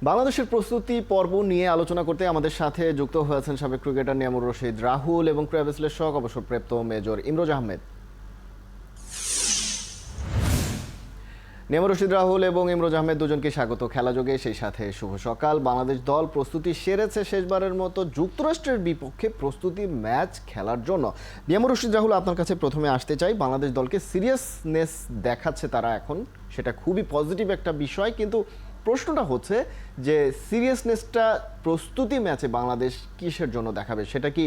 বাংলাদেশের প্রস্তুতি পর্ব নিয়ে আলোচনা করতে আমাদের সাথে যুক্ত হয়েছেন সাবেক ক্রিকেটার নিয়ামুর রশিদ রাহুল এবং ক্রীড়া বিশ্লেষক অবসরপ্রাপ্ত মেজর ইমরোজ আহমেদ। নিয়ামুর রশিদ রাহুল এবং ইমরোজ আহমেদ দুজনকে স্বাগত খেলাযোগে, সেই সাথে শুভ সকাল। বাংলাদেশ দল প্রস্তুতি সেরেছে শেষবারের মতো যুক্তরাষ্ট্রের বিপক্ষে প্রস্তুতি ম্যাচ খেলার জন্য। নিয়ামুর রশিদ রাহুল, আপনার কাছে প্রথমে আসতে চাই। বাংলাদেশ দলকে সিরিয়াসনেস দেখাচ্ছে তারা এখন, সেটা খুবই পজিটিভ একটা বিষয়, কিন্তু প্রশ্নটা হচ্ছে যে সিরিয়াসনেসটা প্রস্তুতি ম্যাচে বাংলাদেশ কিসের জন্য দেখাবে? সেটা কি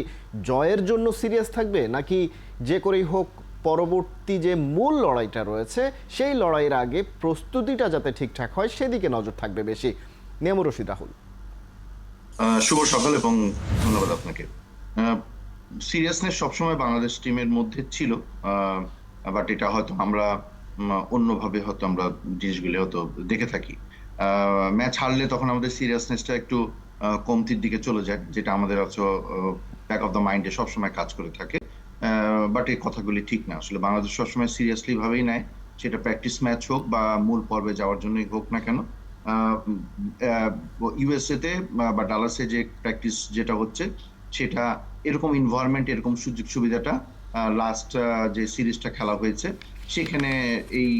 জয়ের জন্য সিরিয়াস থাকবে, নাকি যে করেই হোক পরবর্তী যে মূল লড়াইটা রয়েছে সেই লড়াইয়ের আগে প্রস্তুতিটা যাতে ঠিকঠাক হয় সেদিকে নজর থাকবে বেশি? নিয়ামুর রশিদ রাহুল। শুভ সকাল এবং ধন্যবাদ আপনাকে। সিরিয়াসনেস সবসময় বাংলাদেশ টিমের মধ্যে ছিল, বাট এটা হয়তো আমরা অন্যভাবে হয়তো আমরা জিনিসগুলো হয়তো দেখে থাকি। ম্যাচ হারলে তখন আমাদের সিরিয়াসনেসটা একটু কমতির দিকে চলে যায়, যেটা আমাদের হচ্ছে ব্যাক অফ দ্য মাইন্ডে সবসময় কাজ করে থাকে। বাট এই কথাগুলি ঠিক না। আসলে বাংলাদেশ সবসময় সিরিয়াসলি ভাবেই নেয়, সেটা প্র্যাকটিস ম্যাচ হোক বা মূল পর্বে যাওয়ার জন্যই হোক না কেন। ইউএসএ তে বা ডালাসে যে প্র্যাকটিস যেটা হচ্ছে সেটা এরকম এনভায়রনমেন্ট, এরকম সুযোগ সুবিধাটা লাস্ট যে সিরিজটা খেলা হয়েছে সেখানে এই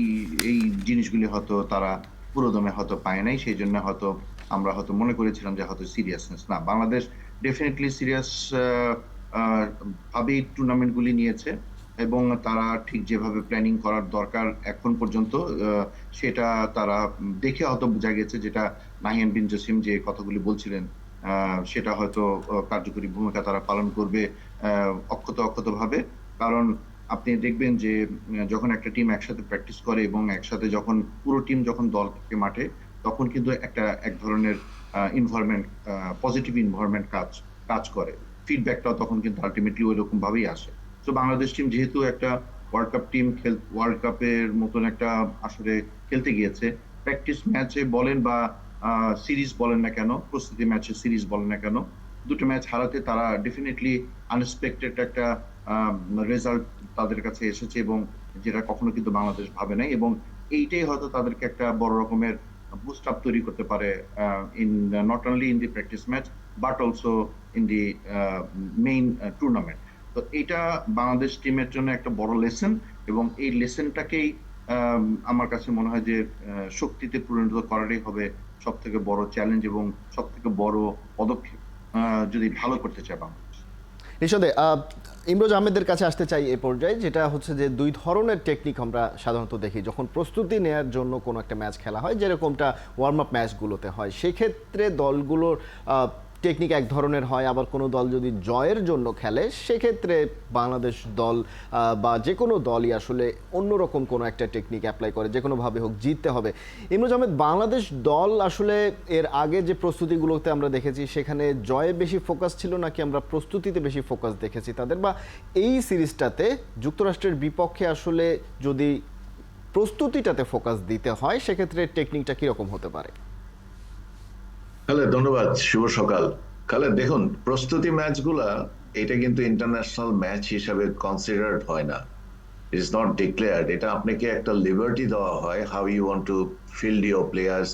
এই জিনিসগুলি হয়তো তারা পুরোদমে হয়তো পায় নাই। সেই জন্য হয়তো আমরা হয়তো মনে করেছিলাম যে হয়তো সিরিয়াসনেস না। বাংলাদেশ ডেফিনেটলি সিরিয়াস ভাবেই টুর্নামেন্টগুলি নিয়েছে এবং তারা ঠিক যেভাবে প্ল্যানিং করার দরকার এখন পর্যন্ত সেটা তারা দেখে হয়তো বোঝা গেছে, যেটা নাহিয়ান বিন জসিম যে কথাগুলি বলছিলেন সেটা হয়তো কার্যকরী ভূমিকা তারা পালন করবে অক্ষত ভাবে। কারণ আপনি দেখবেন যে যখন একটা টিম একসাথে প্র্যাকটিস করে এবং একসাথে যখন পুরো টিম যখন দল থাকে মাঠে, তখন কিন্তু এক ধরনের ইনভায়রনমেন্ট, পজিটিভ ইনভায়রনমেন্ট কাজ করে। ফিডব্যাকটাও তখন কিন্তু আলটিমেটলি ওই রকম ভাবেই আসে। তো বাংলাদেশ টিম যেহেতু একটা ওয়ার্ল্ড কাপ টিম, ওয়ার্ল্ড কাপের মতন একটা আসলে খেলতে গিয়েছে, প্র্যাকটিস ম্যাচে বলেন বা সিরিজ বলেন না কেন, প্রস্তুতি ম্যাচে সিরিজ বলেন না কেন, দুটো ম্যাচ হারাতে তারা ডেফিনেটলি আনএক্সপেক্টেড একটা রেজাল্ট তাদের কাছে এসেছে এবং যেটা কখনো কিন্তু বাংলাদেশ ভাবে নাই। এবং এইটাই হয়তো তাদেরকে একটা বড় রকমের বুস্ট আপ তৈরি করতে পারে in not only in the practice match but also in the main tournament. তো এটা বাংলাদেশ টিমের জন্য একটা বড় লেসন এবং এই লেসনটাকেই আমার কাছে মনে হয় যে শক্তিতে পরিণত করারই হবে সব থেকে বড় চ্যালেঞ্জ এবং সব থেকে বড় পদক্ষেপ যদি ভালো করতে চায় বাংলাদেশ। নিঃসন্দেহে ইমরোজ আহমেদের কাছে আসতে চাই এ পর্যায়ে, যেটা হচ্ছে যে দুই ধরনের টেকনিক আমরা সাধারণত দেখি যখন প্রস্তুতি নেওয়ার জন্য কোনো একটা ম্যাচ খেলা হয়, যেরকমটা ওয়ার্ম আপ ম্যাচগুলোতে হয়। সেক্ষেত্রে দলগুলোর টেকনিক এক ধরনের হয়, আবার কোনো দল যদি জয়ের জন্য খেলে সেক্ষেত্রে বাংলাদেশ দল বা যে কোনো দলই আসলে অন্যরকম কোনো একটা টেকনিক অ্যাপ্লাই করে, যে কোনোভাবে হোক জিততে হবে। ইমরোজ আহমেদ, বাংলাদেশ দল আসলে এর আগে যে প্রস্তুতিগুলোতে আমরা দেখেছি সেখানে জয়ে বেশি ফোকাস ছিল, নাকি আমরা প্রস্তুতিতে বেশি ফোকাস দেখেছি তাদের? বা এই সিরিজটাতে যুক্তরাষ্ট্রের বিপক্ষে আসলে যদি প্রস্তুতিটাতে ফোকাস দিতে হয় সেক্ষেত্রে টেকনিকটা কীরকম হতে পারে? হ্যালো, ধন্যবাদ। শুভ সকাল। খালেদ, দেখুন, প্রস্তুতি ম্যাচগুলা এটা কিন্তু ইন্টারন্যাশনাল ম্যাচ হিসাবে কনসিডার্ড হয় না। It is not declared. এটা আপনাকে একটা লিবার্টি দেওয়া হয়, how you want to field your players.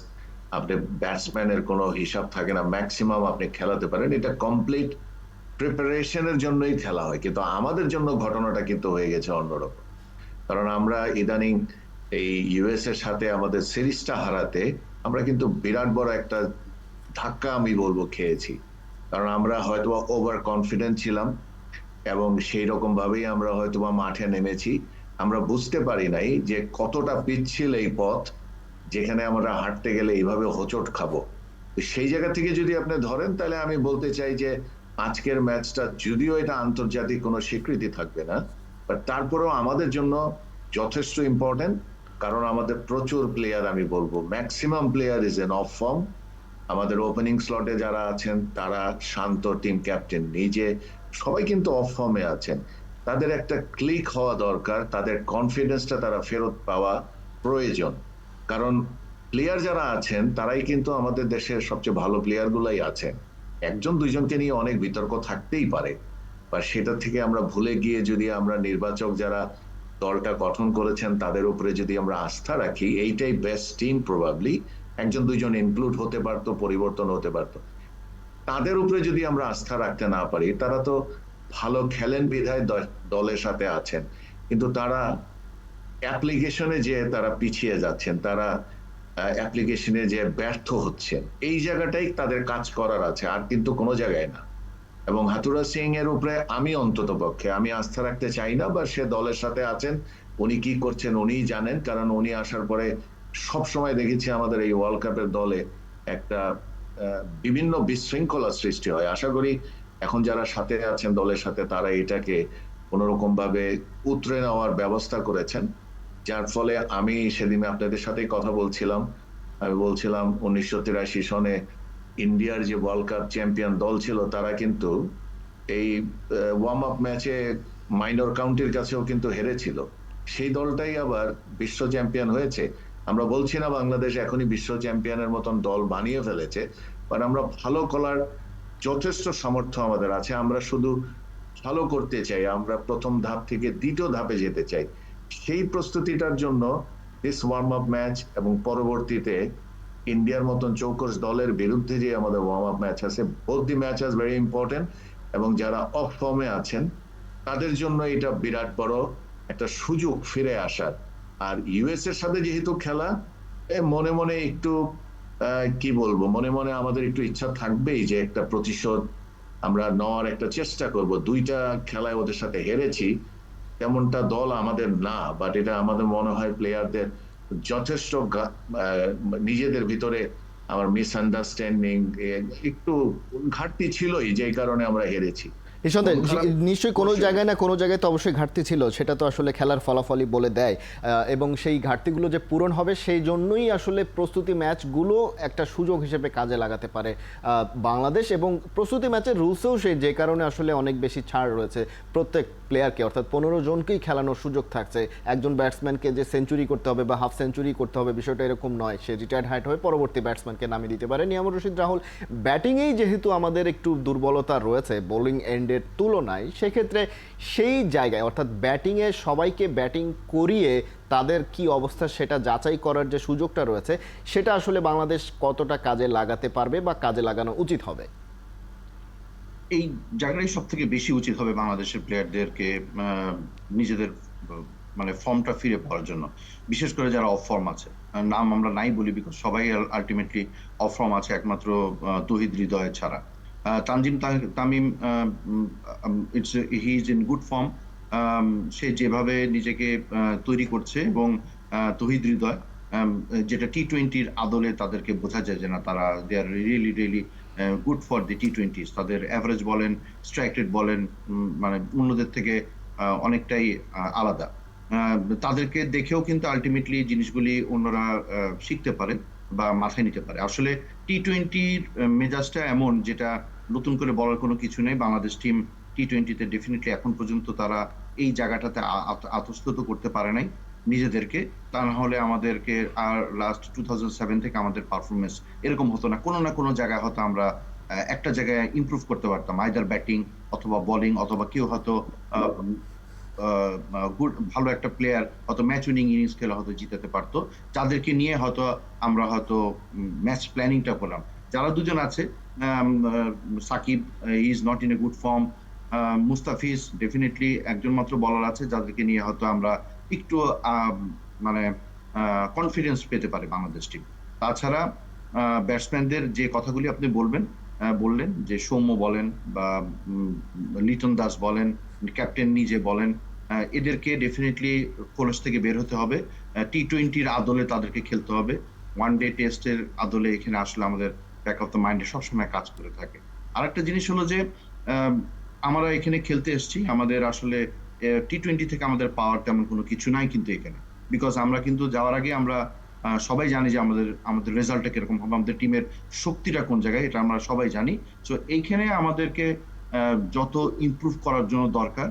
আপনি ব্যাটসম্যানের কোনো হিসাব থাকে না, ম্যাক্সিমাম আপনি খেলাতে পারেন। এটা কমপ্লিট প্রিপারেশনের জন্যই খেলা হয়, কিন্তু আমাদের জন্য ঘটনাটা কিন্তু হয়ে গেছে অন্যরকম। কারণ আমরা ইদানিং এই ইউএস এর সাথে আমাদের সিরিজটা হারাতে আমরা কিন্তু বিরাট বড় একটা ধাক্কা আমি বলবো খেয়েছি। কারণ আমরা হয়তোবা ওভার কনফিডেন্ট ছিলাম এবং সেই রকম ভাবেই আমরা হয়তোবা মাঠে নেমেছি। আমরা বুঝতে পারি নাই যে কতটা পিচ্ছিল এই পথ, যেখানে আমরা হাঁটতে গেলে এইভাবে হোঁচট খাবো। সেই জায়গা থেকে যদি আপনি ধরেন, তাহলে আমি বলতে চাই যে আজকের ম্যাচটা যদিও এটা আন্তর্জাতিক কোনো স্বীকৃতি থাকবে না, বাট তারপরেও আমাদের জন্য যথেষ্ট ইম্পর্টেন্ট। কারণ আমাদের প্রচুর প্লেয়ার, আমি বলবো maximum player is an of form. আমাদের ওপেনিং স্লটে যারা আছেন তারা, শান্ত টিম ক্যাপ্টেন নিজে, সবাই কিন্তু অফ ফর্মে আছেন। তাদের একটা ক্লিক হওয়া দরকার, তাদের কনফিডেন্সটা তারা ফেরত পাওয়া প্রয়োজন। কারণ প্লেয়ার যারা আছেন তারাই কিন্তু আমাদের দেশের সবচেয়ে ভালো প্লেয়ারগুলাই আছেন। একজন দুইজনকে নিয়ে অনেক বিতর্ক থাকতেই পারে, বা সেটা থেকে আমরা ভুলে গিয়ে যদি আমরা নির্বাচক যারা দলটা গঠন করেছেন তাদের উপরে যদি আমরা আস্থা রাখি, এইটাই বেস্ট টিম প্রবাবলি, একজন দুইজন ইনক্লুড হতে পারতো, পরিবর্তন হতে পারতো। তাদের উপরে যদি আমরা আস্থা রাখতে না পারি, তারা তো ভালো খেলেন বিধায় দলের সাথে আছেন, কিন্তু তারা অ্যাপ্লিকেশনে যে তারা পিছিয়ে যাচ্ছেন, তারা অ্যাপ্লিকেশনে যে ব্যর্থ হচ্ছেন, এই জায়গাটাই তাদের কাজ করার আছে, আর কিন্তু কোনো জায়গায় না। এবং হাথুরা সিং এর উপরে আমি অন্তত পক্ষে আমি আস্থা রাখতে চাই না, বা সে দলের সাথে আছেন, উনি কি করছেন উনিই জানেন। কারণ উনি আসার পরে সব সময় দেখেছি আমাদের এই ওয়ার্ল্ড কাপের দলে একটা বিভিন্ন বিশৃঙ্খলা সৃষ্টি হয়। আশা করি এখন যারা সাথে আছেন দলের সাথে, তারা এটাকে কোনোরকম ভাবে উতরে নেওয়ার ব্যবস্থা করেছেন, যার ফলে আমি সেদিন আপনাদের সাথে কথা বলছিলাম, আমি বলছিলাম 1983 সনে ইন্ডিয়ার যে ওয়ার্ল্ড কাপ চ্যাম্পিয়ন দল ছিল, তারা কিন্তু এই ওয়ার্ম আপ ম্যাচে মাইনর কাউন্টির কাছেও কিন্তু হেরেছিল। সেই দলটাই আবার বিশ্ব চ্যাম্পিয়ন হয়েছে। আমরা বলছি না বাংলাদেশ এখনই বিশ্ব চ্যাম্পিয়নের মতন দল বানিয়ে ফেলেছে, বাট আমরা ভালো করার যথেষ্ট সামর্থ্য আমাদের আছে। আমরা শুধু ভালো করতে চাই, আমরা প্রথম ধাপ থেকে দ্বিতীয় ধাপে যেতে চাই। সেই প্রস্তুতিটার জন্য দিস ওয়ার্ম আপ ম্যাচ এবং পরবর্তীতে ইন্ডিয়ার মতন চৌকস দলের বিরুদ্ধে যে আমাদের ওয়ার্ম আপ ম্যাচ আছে, both the match us very important. এবং যারা অফ ফর্মে আছেন তাদের জন্য এটা বিরাট বড় একটা সুযোগ ফিরে আসার। আর ইউএস এর সাথে যেহেতু খেলা, মনে মনে একটু কি বলবো, মনে মনে আমাদের একটু ইচ্ছা থাকবেই যে একটা প্রতিশোধ আমরা নেওয়ার একটা চেষ্টা করব। দুইটা খেলায় ওদের সাথে হেরেছি, তেমনটা দল আমাদের না, বাট এটা আমাদের মনে হয় প্লেয়ারদের যথেষ্ট নিজেদের ভিতরে আমার মিসআন্ডারস্ট্যান্ডিং একটু ঘাটতি ছিলই, যে কারণে আমরা হেরেছি। নিঃসন্দেহে নিশ্চয়ই কোনো জায়গায় না কোনো জায়গায় তো অবশ্যই ঘাটতি ছিল, সেটা তো আসলে খেলার ফলাফলই বলে দেয়। এবং সেই ঘাটতিগুলো যে পূরণ হবে সেই জন্যই আসলে প্রস্তুতি ম্যাচগুলো একটা সুযোগ হিসেবে কাজে লাগাতে পারে বাংলাদেশ। এবং প্রস্তুতি ম্যাচের রুলসেও যে কারণে আসলে অনেক বেশি ছাড় রয়েছে প্রত্যেক প্লেয়ারকে, অর্থাৎ 15 জনকেই খেলানোর সুযোগ থাকছে। একজন ব্যাটসম্যানকে যে সেঞ্চুরি করতে হবে বা হাফ সেঞ্চুরি করতে হবে বিষয়টা এরকম নয়, সে রিটায়ার্ড হাইট হয়ে পরবর্তী ব্যাটসম্যানকে নামিয়ে দিতে পারে। নিয়ামুর রশিদ রাহুল, ব্যাটিংয়েই যেহেতু আমাদের একটু দুর্বলতা রয়েছে বোলিং এন্ডের তুলনায়, সেক্ষেত্রে সেই জায়গায় অর্থাৎ ব্যাটিংয়ে সবাইকে ব্যাটিং করিয়ে তাদের কি অবস্থা সেটা যাচাই করার যে সুযোগটা রয়েছে, সেটা আসলে বাংলাদেশ কতটা কাজে লাগাতে পারবে বা কাজে লাগানো উচিত হবে? এই জায়গাটাই সব থেকে বেশি উচিত হবে বাংলাদেশের প্লেয়ারদেরকে নিজেদের মানে ফর্মটা ফিরে পাওয়ার জন্য, বিশেষ করে যারা অফ ফর্ম আছে। নাম আমরা নাই বলি, বিকজ সবাই আলটিমেটলি অফ ফর্ম আছে, একমাত্র তৌহিদ হৃদয় ছাড়া। Tanzim Tamim he is in good form. সে যেভাবে নিজেকে তৈরি করছে, এবং তৌহিদ হৃদয়, যেটা টি-20-র আদলে তাদেরকে বোঝা যায় যে না, তারা they are really really good for the টি-20s। তাদের অ্যাভারেজ বলেন, স্ট্রাইক রেট বলেন, মানে অন্যদের থেকে অনেকটাই আলাদা। তাদেরকে দেখেও কিন্তু আলটিমেটলি জিনিসগুলি অন্যরা শিখতে পারে বা মাথায় নিতে পারে। আসলে টি-20-র মেজাজটা এমন, যেটা নতুন করে বলার কোনো কিছু নেই। বাংলাদেশ টিম টি-20-তে ডেফিনেটলি এখন পর্যন্ত তারা এই জায়গাটাতে আত্মস্থত করতে পারে নাই নিজেদেরকে। তা না হলে আমাদেরকে আর লাস্ট 2007 থেকে আমাদের পারফরমেন্স এরকম হতো না। কোনো না কোনো জায়গায় হয়তো আমরা একটা জায়গায় ইমপ্রুভ করতে পারতাম, আইদার ব্যাটিং অথবা বোলিং, অথবা কেউ হয়তো ভালো একটা প্লেয়ার হয়তো ম্যাচ উইনিং ইনিংস খেলে হয়তো জিতাতে পারতো, যাদেরকে নিয়ে হয়তো আমরা হয়তো ম্যাচ প্ল্যানিংটা করলাম। যারা দুজন আছে, Shakib is not in a good form, Mustafiz definitely একজন মাত্র বলার আছে যাদেরকে নিয়ে হয়তো আমরা একটু মানে কনফিডেন্স পেতে পারে বাংলাদেশ টিম। তাছাড়া ব্যাটসম্যানদের যে কথাগুলি আপনি বললেন, যে সৌম্য বলেন বা লিটন দাস বলেন, ক্যাপ্টেন নিজে বলেন, এদেরকে ডেফিনেটলি কোলস থেকে বের হতে হবে। টি-20-র আদলে তাদেরকে খেলতে হবে। ওয়ান ডে টেস্টের আদলে এখানে আসলে আমাদের ব্যাক অফ দ্য মাইন্ডে সবসময় কাজ করে থাকে। আরেকটা জিনিস হলো যে আমরা এখানে খেলতে এসেছি, আমাদের আসলে টি-20 থেকে আমাদের পাওয়ার তেমন কোনো কিছু নাই কিন্তু এখানে, বিকজ আমরা কিন্তু যাওয়ার আগে আমরা সবাই জানি যে আমাদের রেজাল্টটা কিরকম হবে, আমাদের টিমের শক্তিটা কোন জায়গায়, এটা আমরা সবাই জানি। সো এইখানে আমাদেরকে যত ইমপ্রুভ করার জন্য দরকার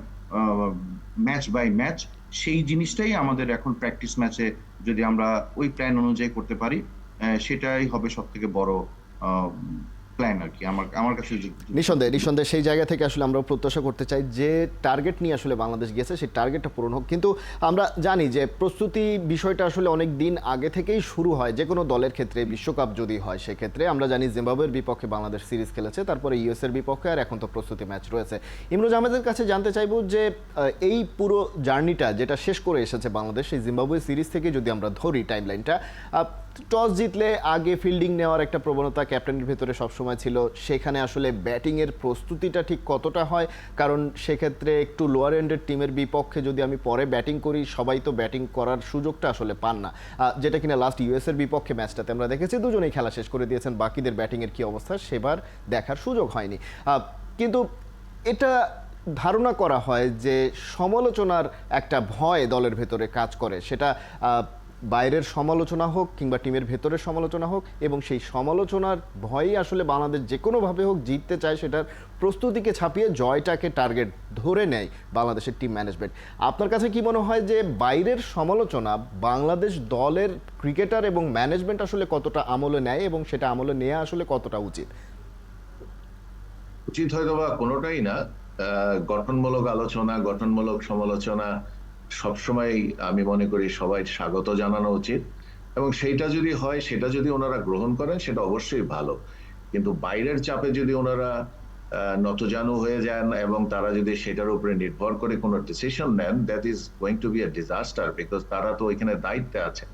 ম্যাচ বাই ম্যাচ, সেই জিনিসটাই আমাদের এখন প্র্যাকটিস ম্যাচে যদি আমরা ওই প্ল্যান অনুযায়ী করতে পারি, সেটাই হবে সব থেকে বড় প্ল্যান আর কি, আমার কাছে নিঃসন্দেহে সেই জায়গা থেকে আসলে আমরা প্রত্যাশা করতে চাই যে টার্গেট নিয়ে আসলে বাংলাদেশ গেছে সেই টার্গেটটা পূরণ হোক। কিন্তু আমরা জানি যে প্রস্তুতি বিষয়টা আসলে অনেক দিন আগে থেকেই শুরু হয় যে কোনো দলের ক্ষেত্রে, বিশ্বকাপ যদি হয় সেক্ষেত্রে। আমরা জানি জিম্বাবুয়ের বিপক্ষে বাংলাদেশ সিরিজ খেলেছে, তারপরে ইউএস এর বিপক্ষে, আর এখন তো প্রস্তুতি ম্যাচ রয়েছে। ইমরোজ আহমেদের কাছে জানতে চাইব যে এই পুরো জার্নিটা যেটা শেষ করে এসেছে বাংলাদেশ, সেই জিম্বাবুয়ে সিরিজ থেকে যদি আমরা ধরি টাইমলাইনটা, টস জিতলে আগে ফিল্ডিং নেওয়ার একটা প্রবণতা ক্যাপ্টেনের ভেতরে সবসময় ছিল। সেখানে আসলে ব্যাটিংয়ের প্রস্তুতিটা ঠিক কতটা হয়, কারণ সেক্ষেত্রে একটু লোয়ার এন্ডের টিমের বিপক্ষে যদি আমি পরে ব্যাটিং করি, সবাই তো ব্যাটিং করার সুযোগটা আসলে পান না, যেটা কিনা লাস্ট ইউএসের বিপক্ষে ম্যাচটাতে আমরা দেখেছি দুজনেই খেলা শেষ করে দিয়েছেন, বাকিদের ব্যাটিংয়ের কী অবস্থা সেবার দেখার সুযোগ হয়নি। কিন্তু এটা ধারণা করা হয় যে সমালোচনার একটা ভয় দলের ভেতরে কাজ করে, সেটা বাইরের সমালোচনা হোক কিংবা টিমের ভেতরের সমালোচনা হোক, এবং সেই সমালোচনার ভয়ই আসলে বাংলাদেশ যে কোনোভাবে হোক জিততে চায়, সেটার প্রস্তুতিকে ছাপিয়ে জয়টাকে টার্গেট ধরে নেয় বাংলাদেশের টিম ম্যানেজমেন্ট। আপনার কাছে কি মনে হয় যে বাইরের সমালোচনা বাংলাদেশ দলের ক্রিকেটার এবং ম্যানেজমেন্ট আসলে কতটা আমলে নেয়, এবং সেটা আমলে নেওয়া আসলে কতটা উচিত? উচিত হয়তো বা কোনোটাই না। গঠনমূলক আলোচনা, গঠনমূলক সমালোচনা সবসময় আমি মনে করি সবাই স্বাগত জানানো উচিত, এবং সেইটা যদি হয়, সেটা যদি ওনারা গ্রহণ করেন, সেটা অবশ্যই ভালো। কিন্তু বাইরের চাপে যদি ওনারা নতজানু হয়ে যান এবং তারা যদি সেটার উপরে নির্ভর করে কোনো ডিসিশন নেন, that is going to be a disaster, because তারা তো ওইখানে দায়িত্বে আছে।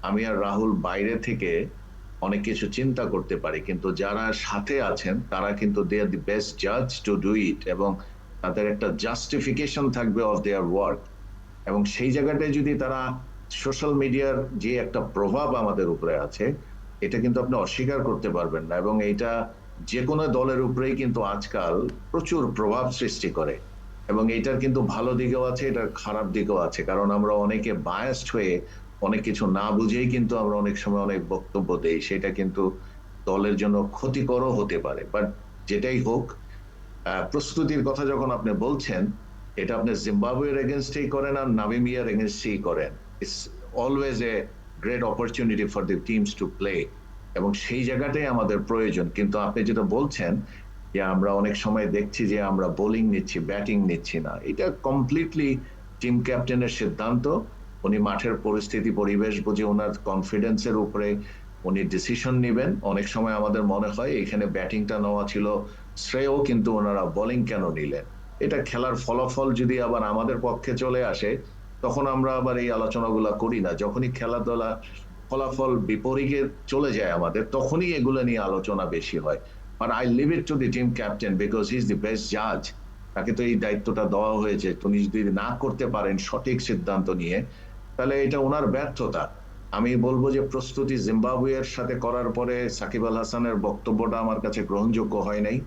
আমি আর রাহুল বাইরে থেকে অনেক কিছু চিন্তা করতে পারি, কিন্তু যারা সাথে আছেন তারা কিন্তু দে আর দি বেস্ট জাজ টু ডু ইট, এবং তাদের একটা জাস্টিফিকেশন থাকবে অফ দেয়ার ওয়ার্ক। এবং সেই জায়গাটায় যদি তারা, সোশ্যাল মিডিয়ার যে একটা প্রভাব আমাদের উপরে আছে, এটা কিন্তু আপনি অস্বীকার করতে পারবেন না, এবং এইটা যে কোনো দলের উপরেই কিন্তু আজকাল প্রচুর প্রভাব সৃষ্টি করে। এবং এইটার কিন্তু ভালো দিকেও আছে, এটার খারাপ দিকেও আছে, কারণ আমরা অনেকে বায়াসড হয়ে অনেক কিছু না বুঝেই কিন্তু আমরা অনেক সময় অনেক বক্তব্য দেই, সেটা কিন্তু দলের জন্য ক্ষতিকরও হতে পারে। বাট যেটাই হোক, প্রস্তুতির কথা যখন আপনি বলছেন, এটা আপনি জিম্বাবুয়ের এগেনস্টেই করেন আর নামিবিয়ার এগেনস্টেই করেন, it's always a great opportunity for the teams to play, এবং সেই জায়গাটাই আমাদের প্রয়োজন। কিন্তু আপনি যেটা বলছেন যে আমরা অনেক সময় দেখছি যে আমরা বোলিং নিচ্ছি, ব্যাটিং নিচ্ছি না, এটা কমপ্লিটলি টিম ক্যাপ্টেনের সিদ্ধান্ত। উনি মাঠের পরিস্থিতি পরিবেশ বুঝে ওনার কনফিডেন্সের উপরে উনি ডিসিশন নেবেন। অনেক সময় আমাদের মনে হয় এখানে ব্যাটিংটা নেওয়া ছিল শ্রেয়, কিন্তু ওনারা বোলিং কেন নিলেন? এটা খেলার ফলাফল যদি আবার আমাদের পক্ষে চলে আসে, তখন আমরা আবার এই আলোচনাগুলো করি না। যখনই খেলাধুলা ফলাফল বিপরীতে চলে যায় আমাদের, তখনই এগুলো নিয়ে আলোচনা বেশি হয়। But I leave it to the team captain, because he is the best জাজ। তাকে তো এই দায়িত্বটা দেওয়া হয়েছে, উনি যদি না করতে পারেন সঠিক সিদ্ধান্ত নিয়ে, তাহলে এটা ওনার ব্যর্থতা। আমি বলবো যে প্রস্তুতি জিম্বাবুয়ের সাথে করার পরে সাকিব আল হাসানের বক্তব্যটা আমার কাছে গ্রহণযোগ্য হয় নাই।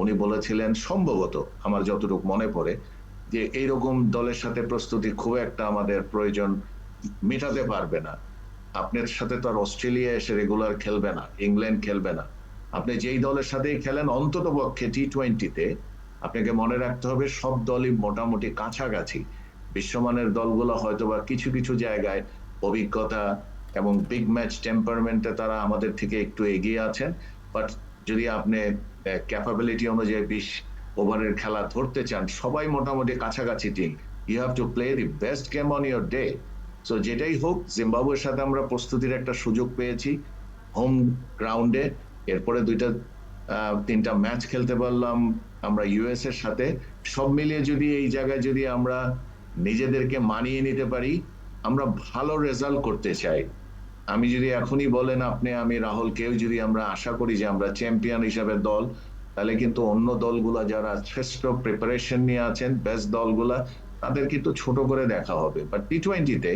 উনি বলেছিলেন, সম্ভবত আমার যতটুকু মনে পড়ে, যে এইরকম দলের সাথে প্রস্তুতি খুব একটা আমাদের প্রয়োজন মেটাতে পারবে না। আপনার সাথে তো আর অস্ট্রেলিয়া এসে রেগুলার খেলবে না, ইংল্যান্ড খেলবে না। আপনি যেই দলের সাথেই খেলেন, অন্তত পক্ষে টি-20-তে আপনাকে মনে রাখতে হবে সব দলই মোটামুটি কাছাকাছি। বিশ্বমানের দলগুলো হয়তোবা কিছু কিছু জায়গায় অভিজ্ঞতা এবং বিগ ম্যাচ টেম্পারমেন্টে তারা আমাদের থেকে একটু এগিয়ে আছেন। বাট যদি আপনি ক্যাপাবিলিটি অনুযায়ী 20 ওভারের খেলা ধরতে চান, সবাই মোটামুটি কাছাকাছি team. You have to play the best game on your day. So যেটাই হোক, জিম্বাবুয়ের সাথে আমরা প্রস্তুতির একটা সুযোগ পেয়েছি হোম গ্রাউন্ডে। এরপরে 2-3টা ম্যাচ খেলতে পারলাম আমরা ইউএস এর সাথে। সব মিলিয়ে যদি এই জায়গায় যদি আমরা নিজেদেরকে মানিয়ে নিতে পারি, আমরা ভালো রেজাল্ট করতে চাই। আমি যদি এখনই বলেন আপনি, আমি, রাহুল, কেউ যদি আমরা আশা করি যে আমরা চ্যাম্পিয়ন হিসাবে দল, তাহলে কিন্তু অন্য দলগুলা যারা শ্রেষ্ঠ প্রিপারেশন নিয়ে আছেন, বেস্ট দলগুলা, তাদের কিন্তু ছোট করে দেখা হবে। বাট টি-20-তে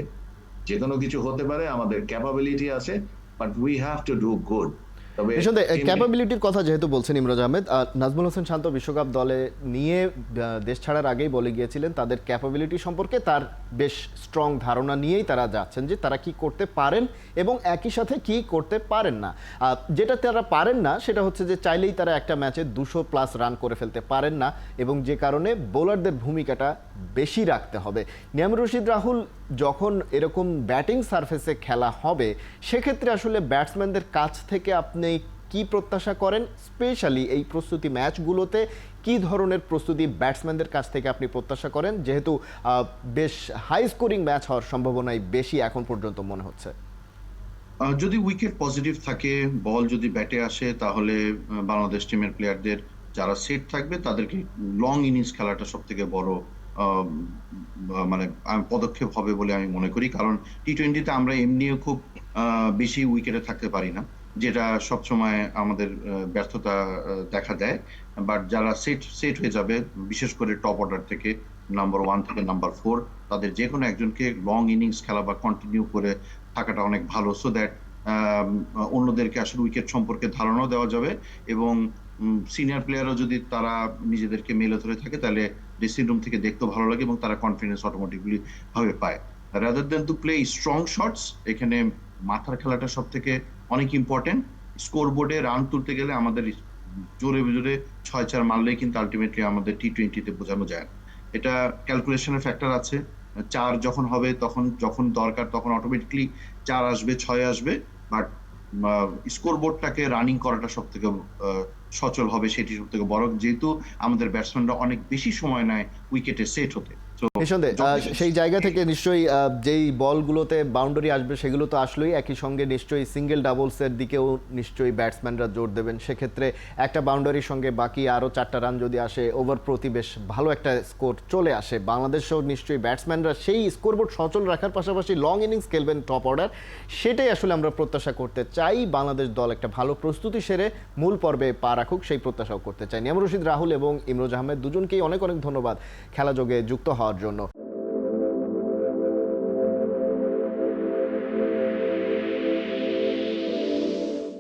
যে কোনো কিছু হতে পারে, আমাদের ক্যাপাবিলিটি আছে, but we have to do good. তবে ক্যাপাবিলিটির কথা যেহেতু বলছেন ইমরোজ আহমেদ, নাজমুল হোসেন শান্ত বিশ্বকাপ দলে নিয়ে দেশ ছাড়ার আগেই বলে গিয়েছিলেন তাদের ক্যাপাবিলিটি সম্পর্কে তার বেশ স্ট্রং ধারণা নিয়েই তারা যাচ্ছেন যে তারা কি করতে পারেন এবং একই সাথে কি করতে পারেন না। যেটা তারা পারেন না সেটা হচ্ছে যে চাইলেই তারা একটা ম্যাচে 200+ রান করে ফেলতে পারেন না, এবং যে কারণে বোলারদের ভূমিকাটা বেশি রাখতে হবে। নিয়ামুর রশিদ রাহুল, যখন এরকম ব্যাটিং সারফেসে খেলা হবে, সেক্ষেত্রে আসলে ব্যাটসম্যানদের কাছ থেকে আপনি কি প্রত্যাশা করেন, স্পেশালি এই প্রস্তুতি ম্যাচগুলোতে কি ধরনের প্রস্তুতি ব্যাটসম্যানদের কাছ থেকে আপনি প্রত্যাশা করেন, যেহেতু বেশ হাই স্কোরিং ম্যাচ হওয়ার সম্ভাবনাই বেশি এখন পর্যন্ত মনে হচ্ছে? যদি উইকেট পজিটিভ থাকে, বল যদি ব্যাটে আসে, তাহলে বাংলাদেশ টিমের প্লেয়ারদের যারা সেট থাকবে তাদেরকে লং ইনিংস খেলাটা সব থেকে বড় আহ, মানে পদক্ষেপ হবে বলে আমি মনে করি। কারণ টি-20তে আমরা এমনিও খুব বেশি উইকেটে থাকতে পারি না, যেটা সবসময় আমাদের ব্যর্থতা দেখা দেয়। বাট যারা সেট সেট হয়ে যাবে, বিশেষ করে টপ অর্ডার থেকে নাম্বার 1 থেকে নাম্বার 4, তাদের যে কোনো একজনকে লং ইনিংস খেলা বা কন্টিনিউ করে থাকাটা অনেক ভালো, সো দ্যাট অন্যদেরকে আসলে উইকেট সম্পর্কে ধারণাও দেওয়া যাবে। এবং সিনিয়র প্লেয়ারও যদি তারা নিজেদেরকে মেলে ধরে থাকে, তাহলে ড্রেসিং রুম থেকে দেখতেও ভালো লাগে এবং তারা কনফিডেন্স অটোমেটিকলি ভাবে পায়। Rather than to play strong shots, এখানে মাথার খেলাটা সব থেকে অনেক ইম্পর্টেন্ট। স্কোর বোর্ডে রান তুলতে গেলে আমাদের জোরে জোরে 6-4 মারলেই কিন্তু আলটিমেটলি আমাদের টি-20তে বোঝানো যায় না। এটা ক্যালকুলেশনের ফ্যাক্টর আছে। 4 যখন হবে, তখন যখন দরকার তখন অটোমেটিকলি 4 আসবে, 6 আসবে। বাট স্কোর বোর্ডটাকে রানিং করাটা সব থেকে সচল হবে, সেটি সব থেকে বড়, যেহেতু আমাদের ব্যাটসম্যানরা অনেক বেশি সময় নেয় উইকেটে সেট হতে। নিঃসন্দেহে সেই জায়গা থেকে নিশ্চয়ই যেই বলগুলোতে বাউন্ডারি আসবে সেগুলো তো আসলেই, একই সঙ্গে নিশ্চয়ই সিঙ্গেল ডাবলসের দিকেও নিশ্চয়ই ব্যাটসম্যানরা জোর দেবেন। সেক্ষেত্রে একটা বাউন্ডারির সঙ্গে বাকি আরও 4টা রান যদি আসে, ওভার প্রতি বেশ ভালো একটা স্কোর চলে আসে। বাংলাদেশেও নিশ্চয়ই ব্যাটসম্যানরা সেই স্কোরবোর্ড সচল রাখার পাশাপাশি লং ইনিংস খেলবেন টপ অর্ডার, সেটাই আসলে আমরা প্রত্যাশা করতে চাই। বাংলাদেশ দল একটা ভালো প্রস্তুতি সেরে মূল পর্বে পা রাখুক, সেই প্রত্যাশাও করতে চাই। নিয়ামুর রশিদ, রাহুল এবং ইমরোজ আহমেদ দুজনকেই অনেক অনেক ধন্যবাদ খেলাযোগে যুক্ত হওয়ার জন্য।